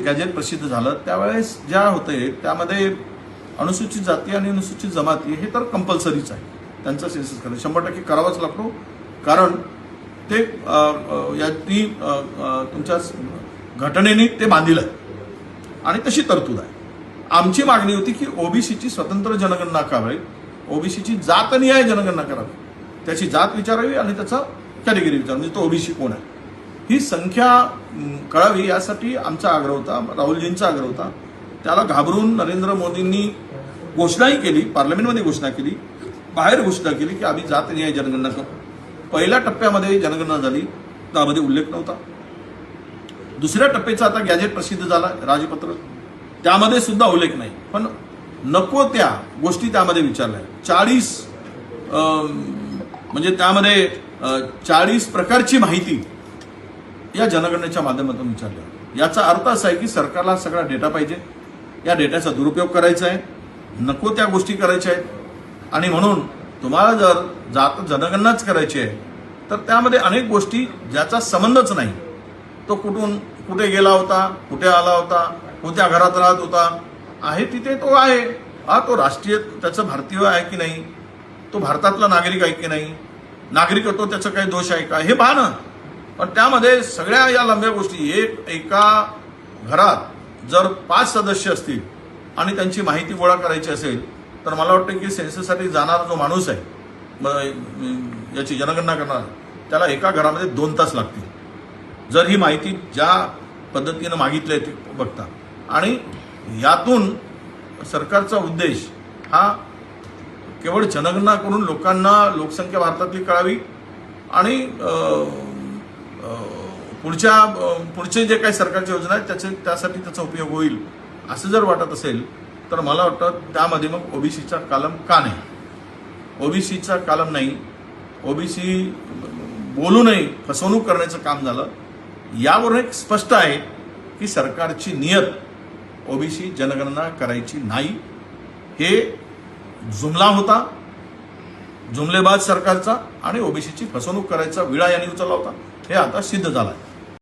Gadget प्रसिद्ध झालं त्यावेळेस ज्या होते त्यामध्ये अनुसूचित जाती आणि अनुसूचित जमाती हे तर कंपल्सरीच आहे, त्यांचा सेन्सस करणं 100% करावाच लागतो, कारण ते यांनी तुमच्या घटनेने ते बांधिलं आहे आणि तशी तरतूद आहे. आमची मागणी होती की ओबीसीची स्वतंत्र जनगणना करावी, ओबीसीची जातनिहाय जनगणना करावी, त्याची जात विचारावी आणि त्याचा कॅटेगरी विचारावी, म्हणजे तो ओबीसी कोण आहे ही संख्या कळावी यासाठी आमचा आग्रह होता, राहुलजींचा आग्रह होता. त्याला घाबरून नरेंद्र मोदींनी घोषणाही केली, पार्लमेंटमध्ये घोषणा केली, बाहेर घोषणा केली की आम्ही जातनिहाय जनगणना करू. पहिल्या टप्प्यामध्ये जनगणना झाली, त्यामध्ये उल्लेख नव्हता. दुसऱ्या टप्प्याचा आता गॅजेट प्रसिद्ध झाला राजपत्र, त्यामध्ये सुद्धा उल्लेख नाही. पण नको त्या गोष्टी त्यामध्ये विचारल्या. 40 म्हणजे त्यामध्ये 40 प्रकारची माहिती या जनगणनेच्या माध्यमातून विचारली. याचा अर्थ असा आहे की सरकारला सगळा डेटा पाहिजे, या डेटाचा दुरुपयोग करायचा आहे, नको त्या गोष्टी करायच्या आहेत. आणि म्हणून तुम्हाला जर जात जनगणनाच करायची आहे तर त्यामध्ये अनेक गोष्टी ज्याचा संबंधच नाही, तो कुठे गेला होता, कुठे आला होता, कोणत्या घरात राहत होता, आहे तिथे तो आहे, हा तो राष्ट्रीय त्याचं भारतीय आहे की नाही, तो भारतातला नागरिक आहे की नाही, नागरिकत्व त्याचा काही दोष आहे का हे पहा ना. पण त्यामध्ये सगळ्या या लंब्या गोष्टी, एका घरात जर 5 सदस्य असतील आणि त्यांची माहिती गोळा करायची असेल तर मला वाटतं की सेन्सससाठी जाणारा जो माणूस आहे, याची जनगणना करणार, त्याला एका घरामध्ये 2 तास लागतील जर ही माहिती ज्या पद्धतीनं मागितली आहे ती बघता. आणि यातून सरकारचा उद्देश हा केवळ जनगणना करून लोकांना लोकसंख्या भारतातली कळावी आणि पुढचे जे काही सरकारच्या योजना आहेत त्यासाठी त्याचा उपयोग होईल असं जर वाटत असेल तर मला वाटतं त्यामध्ये मग ओबीसीचा कलम का नाही, ओबीसीचा कलम नाही, ओबीसी बोलूनही फसवणूक करण्याचं काम झालं. यावरून एक स्पष्ट आहे की सरकारची नियत ओबीसी जनगणना करायची नाही. हे जुमला होता, जुमलेबाज सरकारचा, आणि ओबीसीची फसवणूक करायचा विळा यांनी उचलला होता. हे आता सिद्ध झालं आहे.